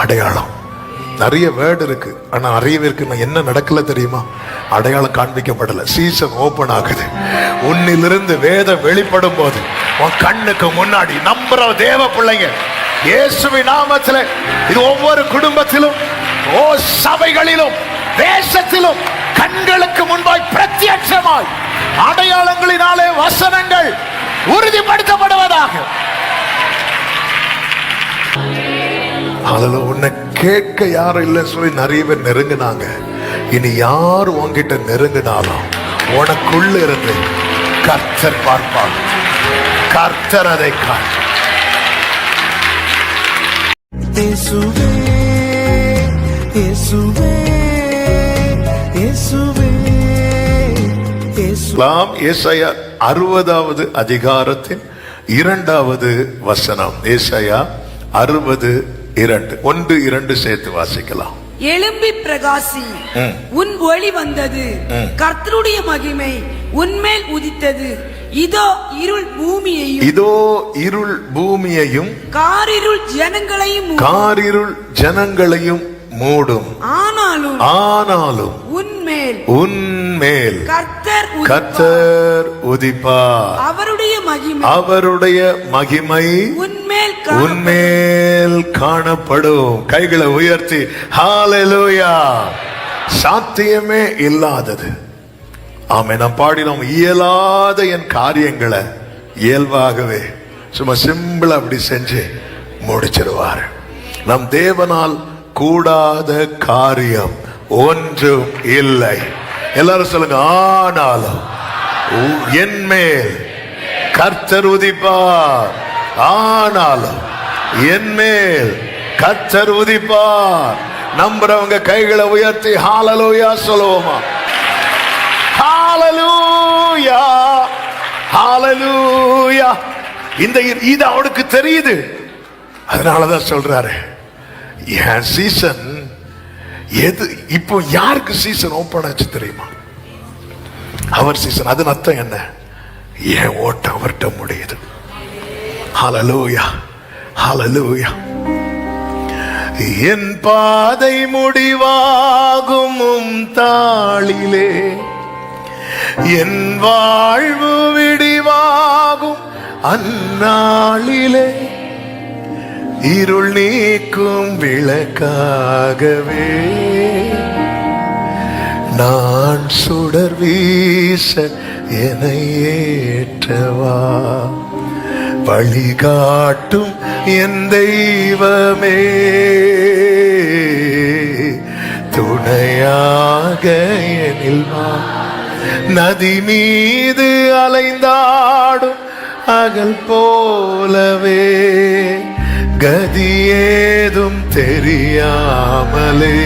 அடையாளம். நிறைய வேர்டு இருக்கு, ஆனா நிறைய பேருக்கு என்ன நடக்கல தெரியுமா? அடையாளம் காண்பிக்கப்படல. சீசன் ஓபன் ஆகுது. உன்னிலிருந்து வேதம் வெளிப்படும் போது உன் கண்ணுக்கு முன்னாடி நம்புற தேவ பிள்ளைங்க இயேசுவின் நாமத்திலே இது ஒவ்வொரு குடும்பத்திலும், சபைகளிலும், தேசத்திலும் கண்களுக்கு முன்பாய் பிரத்யட்சமாய் அடையாளங்களினாலே வசனங்கள் உறுதிப்படுத்தப்படுவதாக. அதுல உன்னை கேட்க யாரும் இல்லைன்னு சொல்லி நிறைய பேர் நெருங்கினாங்க. இனி யார் உன்கிட்ட நெருங்கினாலும் உனக்குள்ள இருந்து கர்த்தர் பார்ப்பார். கர்த்தர் அதை ஏசாயா 60வது அதிகாரத்தின் 2வது வசனம். ஏசாயா 60:2 1-2 சேர்த்து வாசிக்கலாம். எழும்பி பிரகாசி, உன் ஒளி வந்தது, கர்த்தருடைய மகிமை உன்மேல் உதித்தது. இதோ இருள் பூமியையும் காரிருள் ஜனங்களையும் மூடும். ஆனாலும் உன்மேல் கர்த்தர் உதிப்பார். அவருடைய மகிமை உன்மேல் காணப்படும். கைகளை உயர்த்தி ஹல்லேலூயா. சாத்தியமே இல்லாதது ஆமென் நாம் பாடினோம். இயலாத என் காரியங்களை இயல்பாகவே சும்மா சிம்பிளா அப்படி செஞ்சு முடிச்சிருவார். நம் தேவனால் கூடாத காரியம் ஒன்றும் இல்லை. எல்லாரும் சொல்லுங்க. ஆனாலும் என் மேல் கர்த்தர் உதிப்பார். ஆனாலும் என் மேல் கர்த்தர் உதிப்பார். நம்புறவங்க கைகளை உயர்த்தி ஹல்லேலூயா சொல்லுவோமா? ஹல்லேலூயா, ஹல்லேலூயா. இது அவனுக்கு தெரியுது. அதனாலதான் சொல்றாரு என் சீசன் எது. இப்போ யாருக்கு சீசன் ஓபன் ஆச்சு தெரியுமா? அவர் சீசன். அது அர்த்தம் என்ன? என் ஓட்டம் அவர்கிட்ட முடியுது. ஹல்லேலூயா, ஹல்லேலூயா. என் பாதை முடிவாகும் தாளிலே என் வாழ்வு விடிவாகும் அந்நாளிலே இருள் நீக்கும் விளக்காகவே நான் சுடர் வீச என்னை ஏற்றவா. வழிகாட்டும் என் தெய்வமே, துணையாக எனில் நதி மீது அலைந்தாடும் அகல் போலவே கதி ஏதும் தெரியாமலே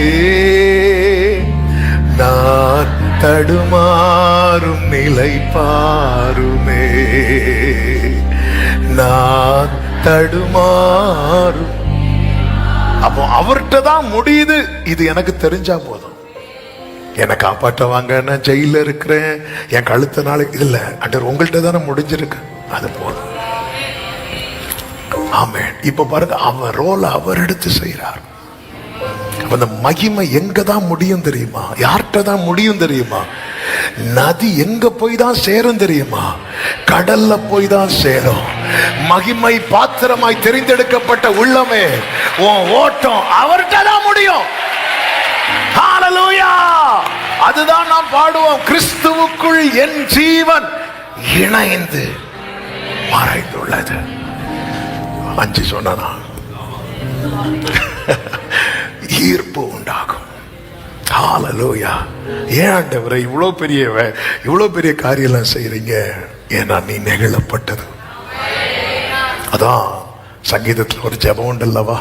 நான் தடுமாறும் நிலை பாருமே. நான் தடுமாறும். அப்போ அவர்கிட்ட தான் முடியுது. இது எனக்கு தெரிஞ்சா போதும். என்னை காப்பாற்றுவாங்க, நான் ஜெயில இருக்கிறேன், என் கழுத்த நாளைக்கு இல்ல அண்டர் உங்கள்கிட்ட தானே முடிஞ்சிருக்கு. அது போதும். ஆமென். இப்ப பாருங்க, அவன் ரோல் அவர் எடுத்து செய்யறார். அந்த மகிமை எங்க தான் முடியும் தெரியுமா? யார்கிட்ட தான் முடியும் தெரியுமா? நதி எங்க போய் தான் சேரும் தெரியுமா? கடல்ல போய் தான் சேரும். மகிமை பாத்திரமாய் தெரிந்தெடுக்கப்பட்ட உள்ளமே, உன் ஓட்டம் அவர்கிட்ட தான் முடியும். ஹல்லேலூயா. அதுதான் நாம் பாடுவோம். கிறிஸ்துவுக்குள் என் ஜீவன் இணைந்து மறைந்துள்ளது. 5 சொன்னா ஈர்ப்பு உண்டாகும். ஹல்லேலூயா. ஏன் ஆண்டவரே இவ்வளவு பெரிய காரியம் செய்யறீங்க? ஏன்னா நீ நெகிழப்பட்டது. அதான் சங்கீதத்தில் ஒரு ஜெபம் உண்டு அல்லவா?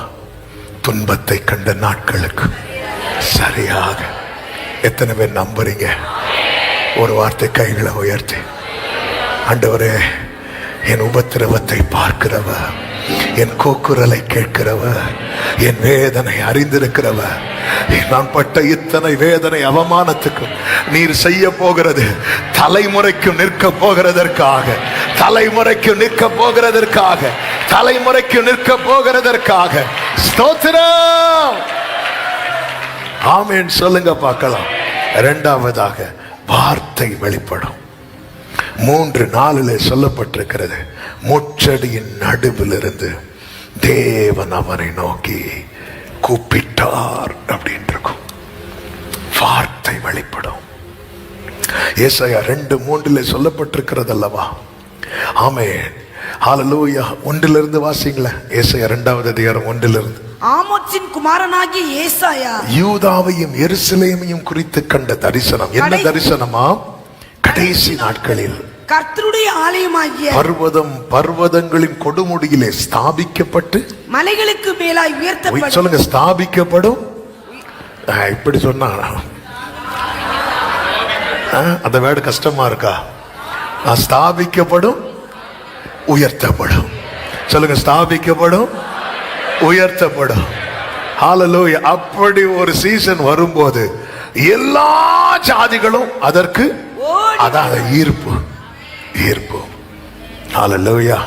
துன்பத்தை கண்ட நாட்களுக்கு சரியாக. எத்தனை பேர் நம்புறீங்க? ஒரு வார்த்தை கைகளை உயர்த்தி, ஆண்டவரே என் உபத்திரவத்தை பார்க்கிறவர், என் கூக்குரலை கேட்கிறவர், என் வேதனை அறிந்திருக்கிறவர், நான் பட்ட இத்தனை வேதனை அவமானத்துக்கு நீர் செய்ய போகிறது தலைமுறைக்கு நிற்க போகிறதற்காக, தலைமுறைக்கு நிற்க போகிறதற்காக, தலைமுறைக்கு நிற்க போகிறதற்காக ஸ்தோத்திரம். ஆமென் சொல்லுங்க பார்க்கலாம். இரண்டாவதாக வார்த்தை வெளிப்படும். 3:4 சொல்லப்பட்டிருக்கிறது, முச்சடியின் நடுவில் இருந்து தேவன் அவரை நோக்கி கூப்பிட்டார் அப்படின்னு இருக்கும். வார்த்தை வெளிப்படும். ஏசாயா 2:3 சொல்லப்பட்டிருக்கிறது அல்லவா? ஆமென் ஹல்லேலூயா. 1 வாசிங்களேன். ஏசாயா 2வது அதிகாரம் 1. ஆமோத்சின் குமாரனாகிய ஏசாயா யூதாவையும் எருசலேமையும் குறித்து கண்ட தரிசனம். என்ன தரிசனமா? கடைசி நாட்களில் கர்த்தருடைய ஆலயமாகிய பர்வதங்களின் கொடுமுடியிலே ஸ்தாபிக்கப்பட்டு மலைகளுக்கு மேலாய் உயர்த்தப்படும். சொல்லுங்க, ஸ்தாபிக்கப்படும். இப்படி சொன்னா அந்த வேர்டு கஷ்டமா இருக்கா? ஸ்தாபிக்கப்படும், உயர்த்தப்படும். சொல்லுங்க, ஸ்தாபிக்கப்படும், உயர்த்தப்படும். ஹல்லேலூயா. அப்படி ஒரு சீசன் வரும்போது எல்லா ஜாதிகளும் அதற்கு அதான் ஈர்ப்பு. ஹல்லேலூயா.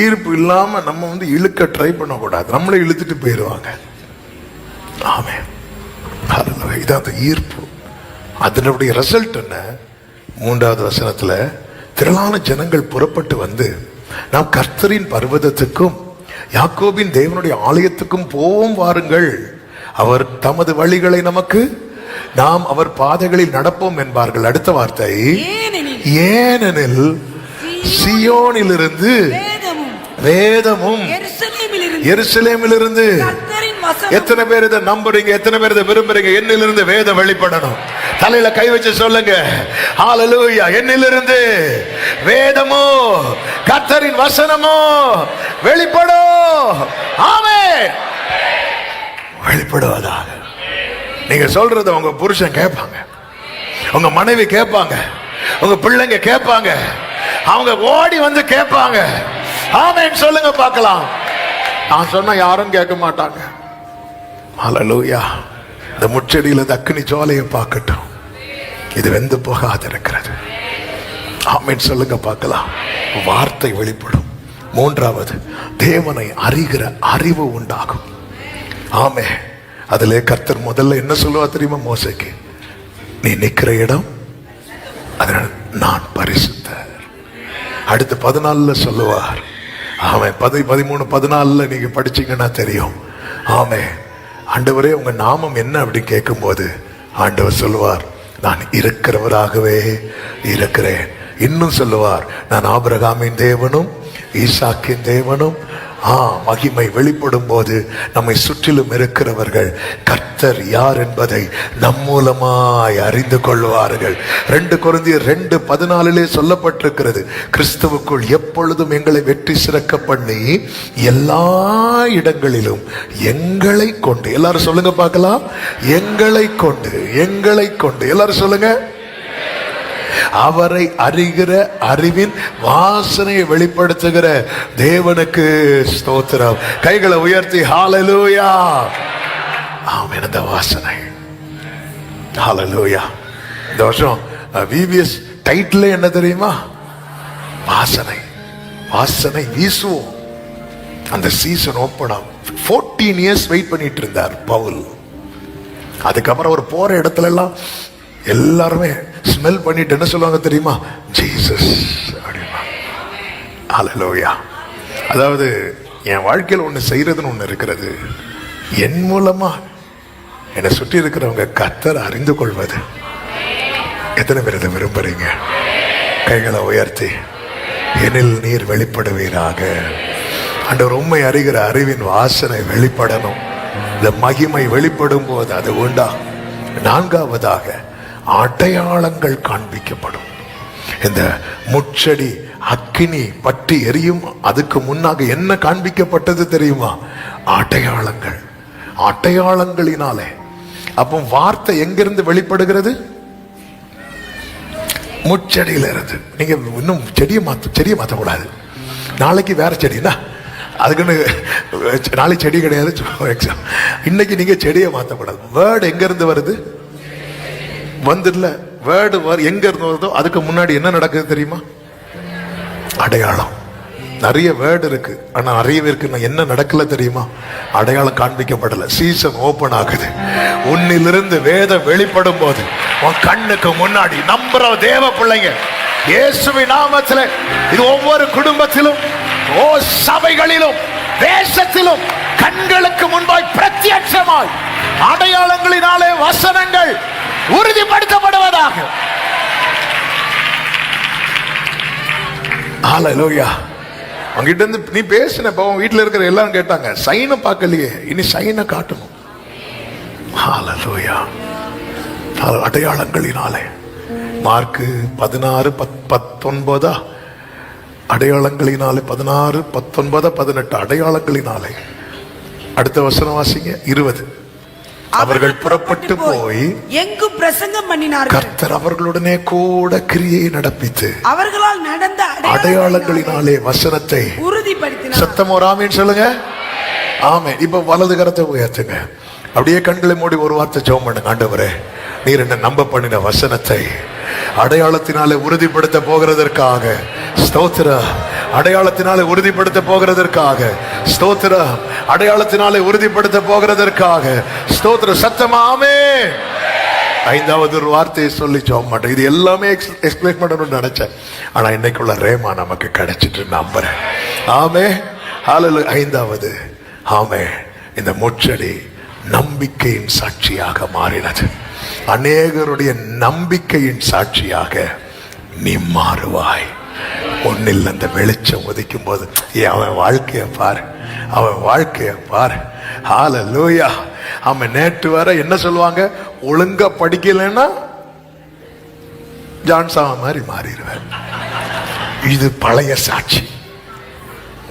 ஈர்ப்பு இல்லாம நம்ம இழுக்க ட்ரை பண்ணக்கூடாது. நம்மளே இழுத்துட்டு போயிடுவாங்க. ஆமென் ஹல்லேலூயா. இதான் ஈர்ப்பு. அதனுடைய ரிசல்ட் என்ன? 3வது வசனத்துல, திரளான ஜனங்கள் புறப்பட்டு வந்து நாம் கர்த்தரின் பர்வதத்துக்கும் யாக்கோபின் தேவனுடைய ஆலயத்துக்கும் போவோம் வாருங்கள், அவர் தமது வழிகளை நமக்கு, நாம் அவர் பாதைகளில் நடப்போம் என்பார்கள். அடுத்த வார்த்தை, ஏனெனில் சியோனிலிருந்து வேதமும் எருசலேமிலிருந்து. எத்தனை பேர் இதை நம்புறீங்க? எத்தனை பேர் இதை விரும்புறீங்க? என்னிலிருந்து வேதம் வெளிப்படணும். தலையில கை வச்சு சொல்லுங்க, ஹல்லேலூயா. என்னிலிருந்து வேதமோ கர்த்தரின் வசனமோ வெளிப்படும். ஆமென். வெளிப்படுவதாக. நீங்க சொல்றத உங்க புருஷன் கேட்பாங்க, உங்க மனைவி கேட்பாங்க, உங்க பிள்ளைங்க கேட்பாங்க, அவங்க ஓடி வந்து கேட்பாங்க. ஆமென் சொல்லுங்க பார்க்கலாம். நான் சொன்னா யாரும் கேட்க மாட்டாங்க. ஹல்லேலூயா. இந்த முச்செடியில அக்கினி ஜுவாலையை பார்க்கட்டும், இது வெந்து போகாது இருக்கிறது. ஆமென் சொல்லுங்க பார்க்கலாம். வார்த்தை வெளிப்படும். 3வது, தேவனை அறிகிற அறிவு உண்டாகும். ஆமென். அதிலே கர்த்தர் முதல்ல என்ன சொல்லுவா தெரியுமா? மோசேக்கு, நீ நிக்கிற இடம் அதனால் நான் பரிசுத்தர். அடுத்து 14 சொல்லுவார். ஆமென். 13, 14 நீங்க படிச்சீங்கன்னா தெரியும். ஆமென். ஆண்டவரே உங்க நாமம் என்ன அப்படின்னு கேட்கும்போது ஆண்டவர் சொல்லுவார், நான் இருக்கிறவராகவே இருக்கிறேன். இன்னும் சொல்லுவார், நான் ஆபிரகாமின் தேவனும் ஈசாக்கின் தேவனும். மகிமை வெளிப்படும் போது நம்மை சுற்றிலும் இருக்கிறவர்கள் கர்த்தர் யார் என்பதை நம் மூலமாய் அறிந்து கொள்வார்கள். 2 கொரிந்தியர் 2:14 சொல்லப்பட்டிருக்கிறது, கிறிஸ்துவுக்குள் எப்பொழுதும் எங்களை வெற்றி சிறக்க பண்ணி எல்லா இடங்களிலும் எங்களை கொண்டு. எல்லாரும் சொல்லுங்க பார்க்கலாம், எங்களை கொண்டு. எல்லாரும் சொல்லுங்க, அவரை அறிகிற அறிவின் வாசனையை வெளிப்படுத்துகிற தேவனுக்கு ஸ்தோத்திரம். கைகளை உயர்த்தி ஹல்லேலூயா. ஆமென். அந்த வாசனை. ஹல்லேலூயா. இந்த வருஷம் VBS டைட்டில் என்ன தெரியுமா? வாசனை வீசுவோம். அந்த சீசன் ஓப்பன் ஆகும். 14 இயர்ஸ் வெயிட் பண்ணிட்டு இருந்தார் பவுல். அதுக்கப்புறம் அவர் போற இடத்துல எல்லாம் எல்லாருமே ஸ்மெல் பண்ணிட்டு என்ன சொல்லுவாங்க தெரியுமா? ஜீசஸ் அப்படின்னா. ஹல்லேலூயா. அதாவது என் வாழ்க்கையில் ஒன்று செய்யறதுன்னு ஒன்று இருக்கிறது. என் மூலமா என்னை சுற்றி இருக்கிறவங்க கர்த்தரை அறிந்து கொள்வது. எத்தனை பேர் இதை விரும்புறீங்க? கைகளை உயர்த்தி, எனில் நீர் வெளிப்படுவீராக. ஆண்டவர் உண்மை அறிகிற அறிவின் வாசனை வெளிப்படணும். இந்த மகிமை வெளிப்படும் போது அது உண்டா. 4வதாக அடையாளங்கள் காண்பிக்கப்படும். இந்த முச்செடி அக்கினி பற்றி எரியும். அதுக்கு முன்னாக என்ன காண்பிக்கப்பட்டது தெரியுமா? அடையாளங்களினாலே. அப்போ வார்த்தை எங்கிருந்து வெளிப்படுகிறது? முச்செடியில இருந்து. நீங்க இன்னும் செடியை மாற்றக்கூடாது. நாளைக்கு வேற செடினா அதுக்குன்னு நாளைக்கு செடி கிடையாது. இன்னைக்கு நீங்க செடியை மாற்றக்கூடாது. வேர்டு எங்க இருந்து வருது? வந்துடல. வேர்டு எங்க இருந்து வருதோ அதுக்கு முன்னாடி என்ன நடக்குது தெரியுமா? அடையாளம். நிறைய வேர்டு இருக்கு, ஆனா நிறைய பேருக்கு என்ன நடக்கல தெரியுமா? அடையாளம் காண்பிக்கப்படல. சீசன் ஓபன் ஆகுது. உன்னிலிருந்து வேதம் வெளிப்படும் போது உன் கண்ணுக்கு முன்னாடி நம்புற தேவ பிள்ளைங்க இயேசுவின் நாமத்திலே இது ஒவ்வொரு குடும்பத்திலும், சபைகளிலும், தேசத்திலும் கண்களுக்கு முன்பாய் பிரத்யட்சமாய் அடையாளங்களினாலே வசனங்கள் உறுதிப்படுத்தப்படுவதாக. ஹல்லேலூயா. அங்கிட்ட இருந்து நீ பேசின வீட்டுல இருக்கிற எல்லாரும் கேட்டாங்க, சைனை பார்க்கலையே, இனி சைனை காட்டணும். ஹல்லேலூயா. அடையாளங்களினாலே மார்க்கு 16:19 அடையாளங்களினாலே 16, 19, 18 அடையாளங்களினாலே. அடுத்த வசனம் வாசிங்க 20. அவர்கள் புறப்பட்டு போய் எங்கும் பிரசங்கம் பண்ணினார்கள். கர்த்தர் அவர்களுடனே கூட கிரியை நடப்பித்து அவர்களால் நடந்த அடையாளங்களினாலே வசனத்தை உறுதிப்படுத்தினார். சத்தம் ஒரு ஆமீன் சொல்லுங்க. ஆமென். இப்ப வலது கரத்தை உயர்த்துங்க. அப்படியே கண்களை மூடி ஒரு வார்த்தை ஜெபம் பண்ணுங்க. ஆண்டவரே, நீர் என்ன நம்ப பண்ணின வசனத்தை அடையாளத்தினாலே உறுதிப்படுத்த போகிறதற்காக ஸ்தோத்திர. அடையாளத்தினாலே உறுதிப்படுத்த போகிறதற்காக ஸ்தோத்திர. அடையாளத்தினாலே உறுதிப்படுத்த போகிறதற்காக ஸ்தோத்திர. சத்தமா ஆமென். 5வது ஒரு வார்த்தையை சொல்லி ஜெபம் மாட்டேன். இது எல்லாமே எக்ஸ்பிளைன் பண்ணணும்னு நினைச்சேன், ஆனா இன்னைக்குள்ள ரேமா நமக்கு கிடைச்சிட்டு நம்புறேன். ஆமென். ஹல்லேலூயா. 5வது ஆமென். இந்த முச்செடி நம்பிக்கையின் சாட்சியாக மாறினது. அநேகருடைய நம்பிக்கையின் சாட்சியாக நீ மாறுவாய். ஒன்னில் அந்த வெளிச்சம் உதிக்கும் போது அவன் வாழ்க்கைய பாரு, அவன் வாழ்க்கைய பாரு. ஹல்லேலூயா. அவன் நேற்று வர என்ன சொல்லுவாங்க, ஒழுங்கா படிக்கலைன்னா ஜான்சாவ மாதிரி மாறிடுவேன். இது பழைய சாட்சி.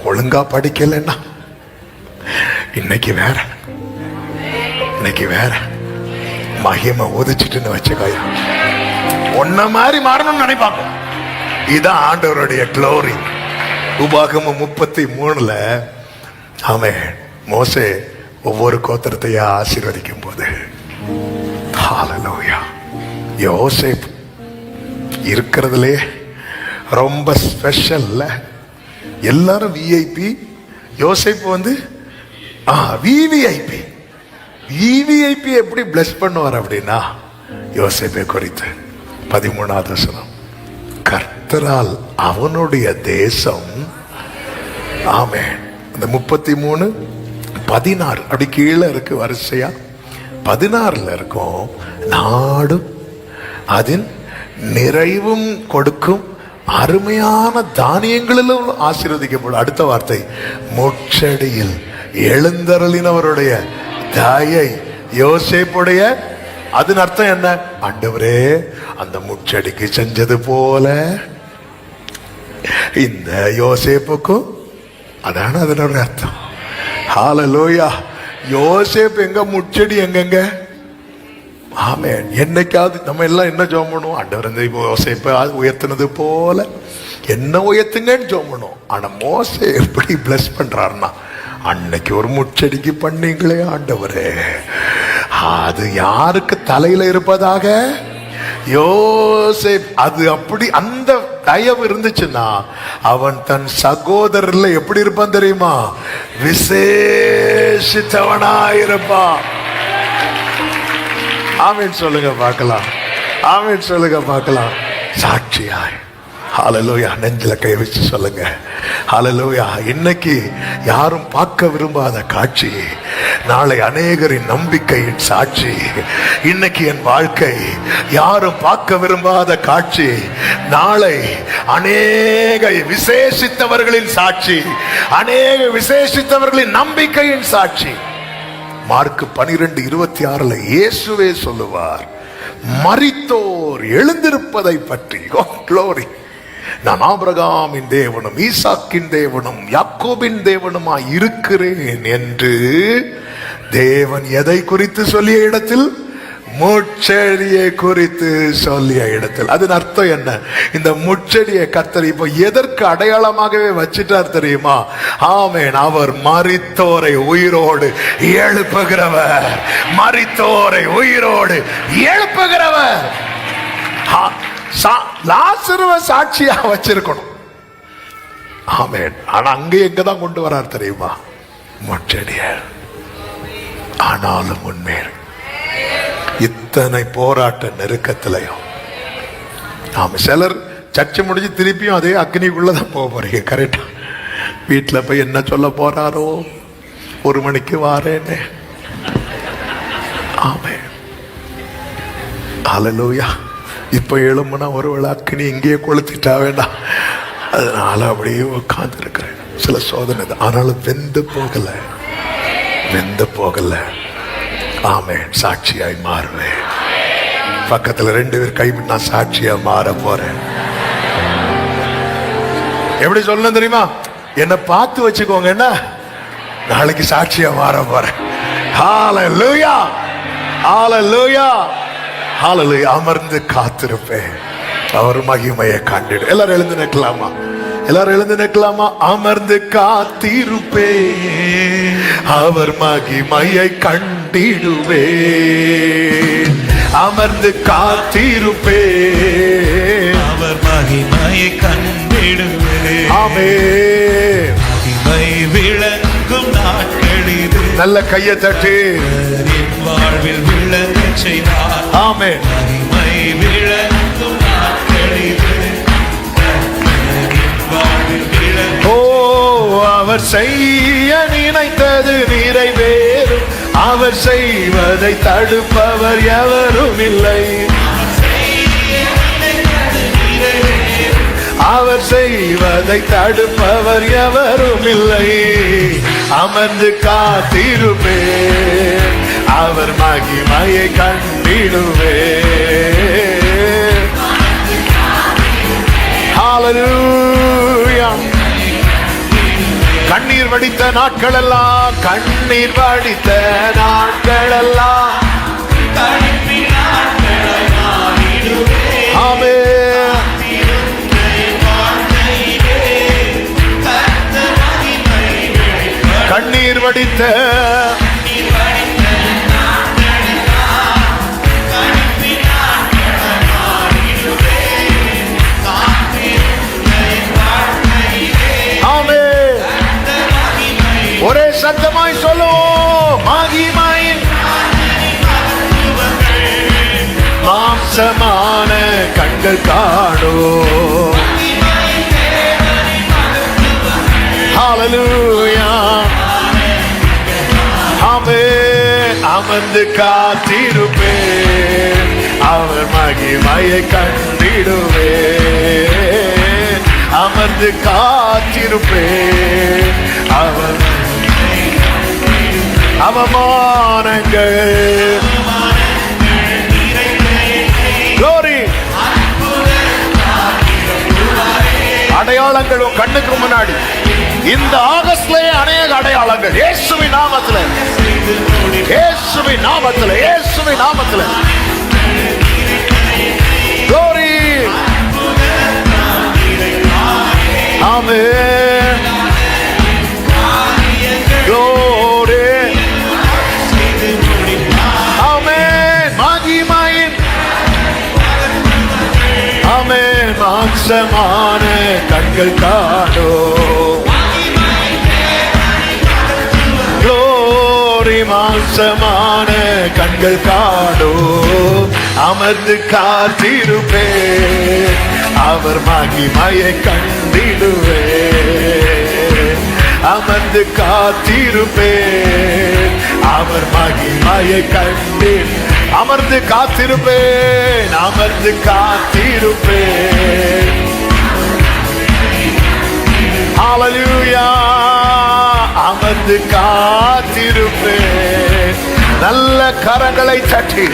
ஒழுங்கா படிக்கலைன்னா இன்னைக்கு வேற, இன்னைக்கு வேற மகிமை உதிச்சிட்டுன்னு வச்சுக்கோயா. ஒன்ன மாதிரி மாறணும்னு நினைப்பாங்க. இதான் ஆண்டவருடைய க்ளோரி. உபாகமம் 33 அவன் மோசே ஒவ்வொரு கோத்திரத்தையா ஆசீர்வதிக்கும் போது ஹல்லேலூயா, யோசேப் இருக்கிறதுலே ரொம்ப ஸ்பெஷல். எல்லாரும் விஐபி, யோசேப் விவிஐபி. விவிஐபி எப்படி பிளஸ் பண்ணுவார் அப்படின்னா, யோசேப்பை குறித்து 13வது வசனம், கர்த்தரால் அவனுடைய தேசம். ஆமென். அந்த 33, 16 அப்படி கீழே இருக்கு வரிசையா. 16ல இருக்கும், நாடும் அதன் நிறைவும் கொடுக்கும் அருமையான தானியங்களிலும் ஆசீர்வதிக்கப்படும். அடுத்த வார்த்தை, முச்செடியில் எழுந்தருளினவருடைய தாயை யோசேப்புடைய. அதன் அர்த்தம் என்ன? ஆண்டவரே, அந்த முச்செடிக்கு செஞ்சது போல இந்த யோசேப்புக்கும். அதான அதனோட அர்த்தம். ஹல்லேலூயா. யோசேப் எங்க, முச்செடி எங்கெங்க? ஆமென். என்னைக்காவது நம்ம எல்லாம் என்ன ஜெபம் பண்ணுவோம்? ஆண்டவர் இந்த யோசேப்பை உயர்த்தினது போல என்ன உயர்த்துங்கன்னு ஜெபம் பண்ணுவோம். ஆனா மோசே எப்படி பிளஸ் பண்றாருன்னா, அன்னைக்கு ஒரு முச்செடிக்கு பண்ணீங்களே ஆண்டவரே, அது யாருக்கு தலையில இருப்பதாக? யோசேப். அது அப்படி அந்த தயவு இருந்துச்சுன்னா அவன் தன் சகோதரர்ல எப்படி இருப்பான் தெரியுமா? விசேஷித்தவனாயிருப்பான். ஆமென் சொல்லுங்க பார்க்கலாம். ஆமென் சொல்லுங்க பார்க்கலாம். சாட்சியாய். ஹல்லேலூயா. நெஞ்சில கை வச்சு சொல்லுங்க. ஹல்லேலூயா. இன்னைக்கு யாரும் பார்க்க விரும்பாத காட்சி, நாளை அநேகரின் நம்பிக்கையின் சாட்சி. இன்னைக்கு என் வாழ்க்கை யாரும் பார்க்க விரும்பாத காட்சி, நாளை அநேக விசேஷித்தவர்களின் சாட்சி, அநேக விசேஷித்தவர்களின் நம்பிக்கையின் சாட்சி. மார்க் 12:26 இயேசுவே சொல்லுவார், மரித்தோர் எழுந்திருப்பதை பற்றி. க்ளோரி. நான் ஆபிரகாமின் தேவனும் ஈசாக்கின் தேவனும் யாக்கோபின் தேவனுமாய் இருக்கிறேன் என்று தேவன் எதை குறித்து சொல்லிய இடத்தில்? முச்செடியை குறித்து சொல்லிய இடத்தில். அதன் அர்த்தம் என்ன? இந்த முச்செடியை கர்த்தர் இப்ப எதற்கு அடையாளமாகவே வச்சிட்டார் தெரியுமா? ஆமென். அவர் மரித்தோரை உயிரோடு எழுப்புகிறவர். மரித்தோரை உயிரோடு எழுப்புகிறவர். லாசருவை சாட்சியா வச்சிருக்கணும். ஆமென். ஆனா அங்கே எங்கதான் கொண்டு வரார் தெரியுமா? மொச்சடிய. ஆனாலும் உண்மையில் இத்தனை போராட்ட நெருக்கத்திலையும் ஆமா, சிலர் சர்ச்சை முடிஞ்சு திருப்பியும் அதே அக்னிக்குள்ளதான் போக போறீங்க. கரெக்டா? வீட்டுல போய் என்ன சொல்ல போறாரோ, 1 மணிக்கு வாரேன்னு. ஆமே, ஹல்லேலூயா. இப்ப எழும்புனா ஒருவேளை அக்னி இங்கேயே கொளுத்திட்டா வேண்டாம், அதனால அப்படியே உட்கார்ந்து இருக்கிறேன். சில சோதனை தான், ஆனாலும் வெந்து போகல. ஆமே, சாட்சியாய் மாறுவேன். பக்கத்துல 2 பேர் கைவிட்டு நான் சாட்சியா மாற போறேன். எப்படி சொல்லணும் தெரியுமா? என்ன பார்த்து வச்சுக்கோங்க, என்ன நாளைக்கு சாட்சியா மாற போறேன். ஹல்லேலூயா, ஹல்லேலூயா, ஹல்லேலூயா. அமர்ந்து காத்திருப்பேன், அவர் மகிமையை கண்டிடு. எல்லாரும் எழுந்து நிற்கலாமா? அமர்ந்து காத்திருப்பேன், அவர் மகிமையை கண்டிடுவேன். அமர்ந்து காத்திருப்பேன், அவர் மகிமையை கண்டிடுவேன். ஆமென். மகிமை விளங்கும் நாட்களிது. நல்ல கையை தட்டி என் வாழ்வில் விளங்கச் செய்தார். ஆமென். மகிமை விளங்கும் நாட்களிது. என் வாழ்வில் விளங்கும். ஓ, அவர் செய்ய நினைத்தது நிறைவேறும், அவர் செய்வதை தடுப்பவர் எவரும் இல்லை. அவர் செய்வதை தடுப்பவர் எவரும் இல்லை. அமர்ந்து காத்திருப்பேன், அவர் மகிமையை கண்டிடுவேன். ஹல்லேலூயா. கண்ணீர் வடித்த நாட்களெல்லாம், ஆமென். கண்ணீர் வடித்த ஆமென். ஒரே சத்தமாய் சொல்லுவோம், மகிமையின் மாம்சமான கண்கள் காணோம். ஹல்லேலூயா, ஆமென். அமர்ந்து காத்திருப்பேன், அவர் மகிமையை கண்டிடுவேன். அமர்ந்து காத்திருப்பேன், அவர் அவமானங்கள் glory அடையாளங்களும் கண்ணுக்கு முன்னாடி இந்த ஆகஸ்ட்ல அநேக அடையாளங்கள் இயேசுவின் நாமத்துல, இயேசுவின் நாமத்துல, இயேசுவின் நாமத்துல. glory ஆமென். glory ஆமென். மகிமையின் ஆமென் மாம்சமான கண்கள் காணோம். glory மாம்சமான கண்கள் காணோம். அமர்ந்து காத்திருப்பேன், அவர் மகிமையை கண்டிடுவேன். அமர்ந்து காத்திருப்பேன், அவர் மகிமையை கண்டிடு. அமர்ந்து காத்திருப்பேன், அமர்ந்து காத்திருப்பேன். ஹல்லேலூயா. அமர்ந்து காத்திருப்பேன். நல்ல கரங்களை தட்டி,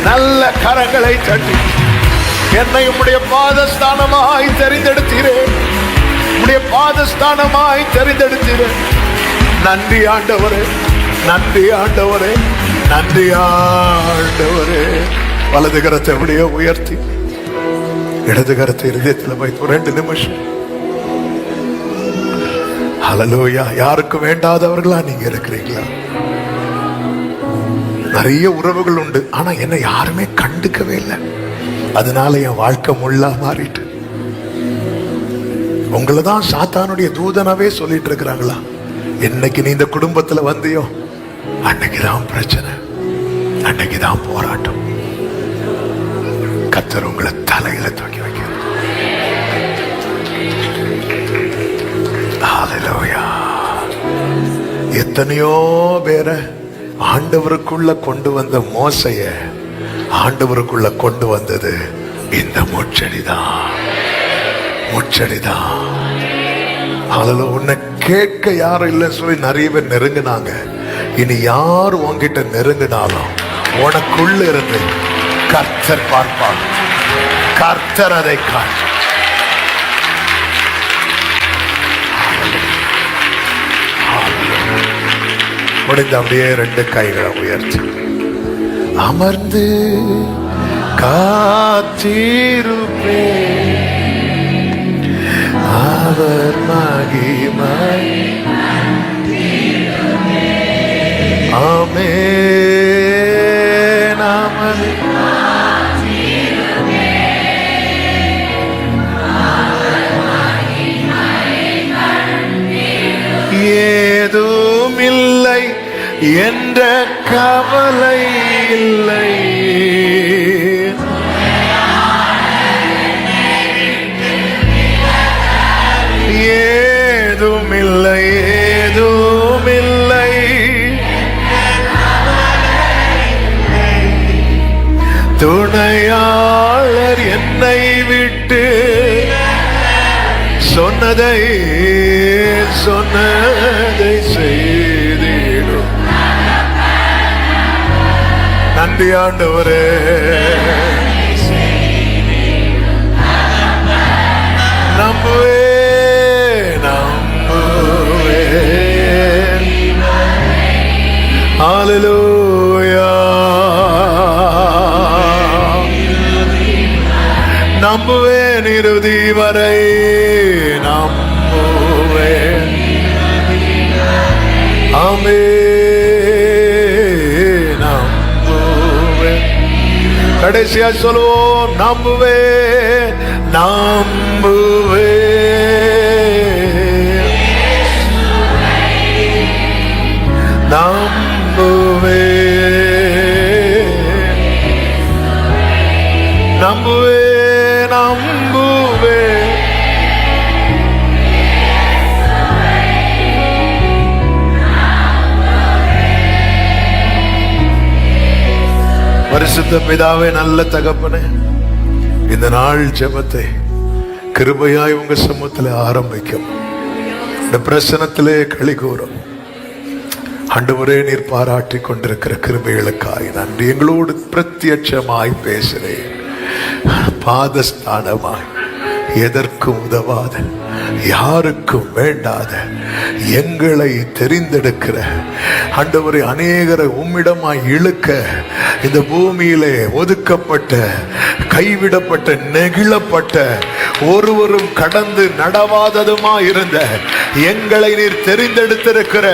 நல்ல கரங்களை தட்டி. என்னை உம்முடைய பாதஸ்தானமாய் தெரிந்தெடுத்தீரே, உம்முடைய பாதஸ்தானமாய் தெரிந்தெடுத்தீரே. நன்றி ஆண்டவரே, நன்றி ஆண்டவரே, நன்றி ஆண்டவரே. வலது கரத்தை அப்படியே உயர்த்தி இடது கரத்தை இருதயத்தில் வைத்து 2 நிமிஷம். ஹல்லேலூயா. யாருக்கு வேண்டாதவர்களா நீங்க இருக்கிறீங்களா? நிறைய உறவுகள் உண்டு, ஆனா என்ன யாருமே கண்டுக்கவே இல்லை. அதனால என் வாழ்க்கை முள்ளா மாறிட்டு. உங்களை தான் சாத்தானுடைய தூதனாவே சொல்லிட்டு இருக்கிறாங்களா? என்னைக்கு நீ இந்த குடும்பத்துல வந்தியோ அன்னைக்குதான் பிரச்சனை, அன்னைக்குதான் போராட்டம். கர்த்தர் உங்களை தலையில தூக்கி வைக்கிறார். ஹல்லேலூயா. எத்தனையோ பேரை ஆண்டவருக்குள்ள கொண்டு வந்த மோசைய ஆண்டவருக்குள்ள கொண்டு வந்தது இந்த முச்சடிதான், முச்சடிதான். அதுல உன்னை கேட்க யாரும் இல்லைன்னு சொல்லி நிறைய பேர் நெருங்கினாங்க. இனி யார் உன்கிட்ட நெருங்கினாலும் உனக்குள்ள இருந்து கர்த்தர் பார்ப்பார். கர்த்தர் அதை காட்டு. முடிந்த அப்படியே 2 கைகளை உயர்த்தி அமர்ந்து காத்திருப்பே அவர் மகிமை. ஆமென். அமர்ந்து ஏதும் இல்லை என்ற கவலை இல்லை. ஏதும் இல்லை, ஏதும் இல்லை. துணையாளர் என்னை விட்டு சொன்னதை செய்திடும். நன்றி ஆண்டவரே. நம்புவே நம்புவே. ஹல்லேலூயா. நம்புவேன் இறுதி வரை, நம்புவேன். ஆமென். நம்புவேன். கடைசியா சொல்லுவோம், நம்புவேன் நம்புவேன் நம்புவேன் நம்புவேன் நம்புவேன். பரிசுத்த பிதாவே, நல்ல தகப்பனே, இந்த நாள் ஜெபத்தை கிருபையாய் உங்க சமூகத்திலே ஆரம்பிக்கும். இந்த பிரசனத்திலே களி கூறும் ஆண்டவரே. நீர் பாராட்டி கொண்டிருக்கிற கிருபைகளுக்காய் நன்றி. எங்களோடு பிரத்யட்சமாய் பேசுகிறேன். பாதஸ்தானமாய் எதற்கும் உதவாத, யாருக்கும் வேண்டாத எங்களை தெரிந்தெடுக்கிற ஆண்டவரை அநேகரை உம்மிடமாய் இழுக்க இந்த பூமியிலே ஒதுக்கப்பட்ட, கைவிடப்பட்ட, நெகிழப்பட்ட, ஒருவரும் கடந்து நடவாததுமாய் இருந்த எங்களை நீர் தெரிந்தெடுத்திருக்கிற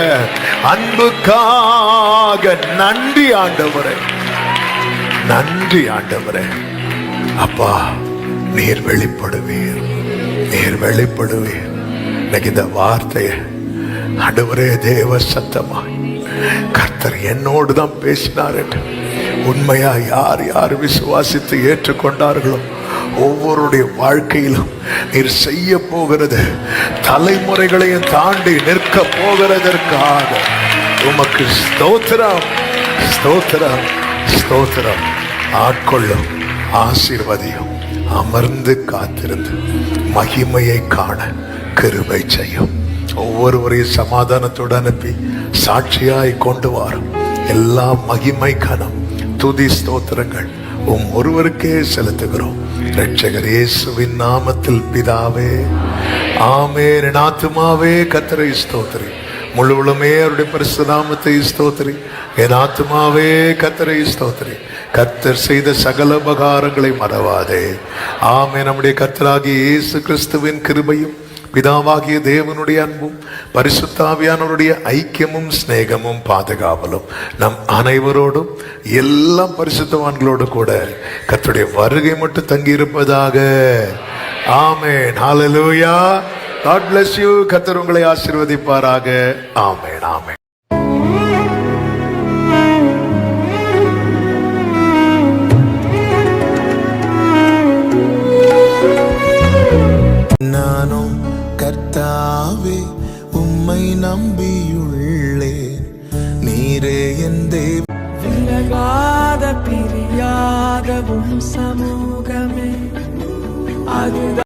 அன்புக்காக நன்றி ஆண்டவரே. நன்றி ஆண்டவரே. அப்பா, நீர் வெளிப்படுவீர், நீர் வெளிப்படுவீர். இன்னைக்கு இந்த வார்த்தையை ஆண்டவரே தேவ சத்தமாய் கர்த்தர் என்னோடு தான் பேசினார் என்று உண்மையா யார் யார் விசுவாசித்து ஏற்றுக்கொண்டார்களோ ஒவ்வொருடைய வாழ்க்கையிலும் நீர் செய்ய போகிறது, தலைமுறைகளையும் தாண்டி நிற்க போகிறதற்காக உமக்கு ஸ்தோத்திரம், ஸ்தோத்திரம், ஸ்தோத்திரம். ஆட்கொள்ளும், ஆசீர்வதியும். அமர்ந்து காத்திருந்து மகிமையை காண கிருபை செய்யும். ஒவ்வொருவரையும் சமாதானத்தோடு அனுப்பி சாட்சியாய் கொண்டு வாரும். எல்லா மகிமை, கனம், துதி, ஸ்தோத்திரங்கள் ஒருவருக்கே செலுத்துகிறோம். இரட்சகர் இயேசுவின் நாமத்தில் பிதாவே, ஆமென். என் ஆத்துமாவே கர்த்தரை ஸ்தோத்திரி, முழுவலுமே அவருடைய பரிசுத்த நாமத்தை ஸ்தோத்திரி. என் ஆத்துமாவே கர்த்தரை ஸ்தோத்திரி, கர்த்தர் செய்த சகல உபகாரங்களை மறவாதே. ஆமென். நம்முடைய கர்த்தராகிய இயேசு கிறிஸ்துவின் கிருபையும் பிதாவாகிய தேவனுடைய அன்பும் பரிசுத்த ஆவியானவருடைய ஐக்கியமும் சிநேகமும் பாதுகாவலும் நம் அனைவரோடும் எல்லா பரிசுத்தவான்களோடு கூட கர்த்தருடைய வருகை மட்டும் தங்கி இருப்பதாக. ஆமென். ஹல்லேலூயா. God bless you. கர்த்தர் உங்களை ஆசீர்வதிப்பாராக. ஆமென், ஆமென். நானும் கர்த்தாவே உம்மை நம்பியுள்ளேன், நீரே என் தேவன். விலகாத பிரியாத உம் சமூகமே அது